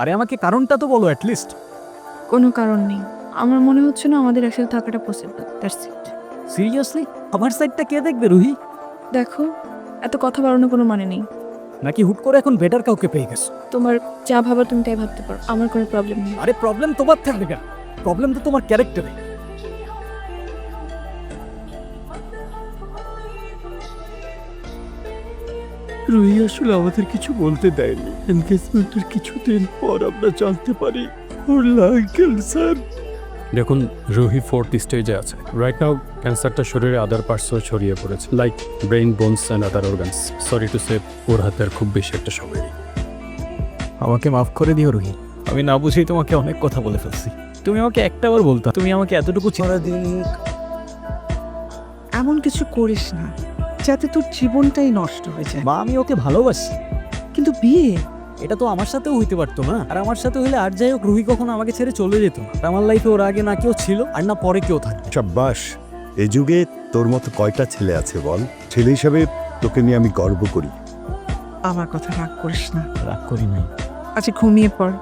আরে আমাকে কারণটা তো বলো অ্যাটলিস্ট। কোনো কারণ নেই, আমার মনে হচ্ছে না আমাদের একসাথে থাকাটা পসিবল, দ্যাটস ইট। সিরিয়াসলি? আমার সাইডটা কে দেখবে রুহি? দেখো, এত কথা বাড়ানোর কোনো মানে নেই। নাকি হুট করে এখন বেটার কাউকে পেয়ে গেছো? তোমার যা ভাবার তুমি তাই ভাবতে পারো, আমার কোনো প্রবলেম নেই। আরে প্রবলেম তোমার থাকবে কেন? প্রবলেম তো তোমার ক্যারেক্টারে। রুহি আসলে আমাদের কিছু বলতে দেয়নি। এনগেজমেন্টের কিছুদিন পর আমরা জানতে পারি ওর লাং ক্যান্সার। দেখুন, রুহি 4th স্টেজে আছে। রাইট নাও ক্যান্সারটা শরীরে আদার পার্টসও ছড়িয়ে পড়েছে, like brain, bones and other organs. Sorry to say, ওর হাতে আর খুব বেশি একটা সময় নেই। আমাকে মাফ করে দিও রুহি, আমি না বুঝেই তোমাকে অনেক কথা বলে ফেলছি। তুমি আমাকে একটাবার বলতা, তুমি আমাকে এতটুকু এমন কিছু করিস না যাতে তোর জীবনটাই নষ্ট হয়ে যায়। মা, আমি ওকে ভালোবাসি। কিন্তু বিয়ে, এটা তো আমার সাথেও হইতে পারতো না। আর আমার সাথে হলে আর যাই হোক, রুহি কখনো আমাকে ছেড়ে চলে যেত না। আর আমার লাইফে ওর আগে না কেউ ছিল আর না পরে কেউ থাকবে। সাব্বাস, এই যুগে তোর মতো কয়টা ছেলে আছে বল? ছেলে হিসাবে তোকে নিয়ে আমি গর্ব করি। আমার কথা রাগ করিস না। রাগ করি নাই। আচ্ছা ঘুমিয়ে পড়,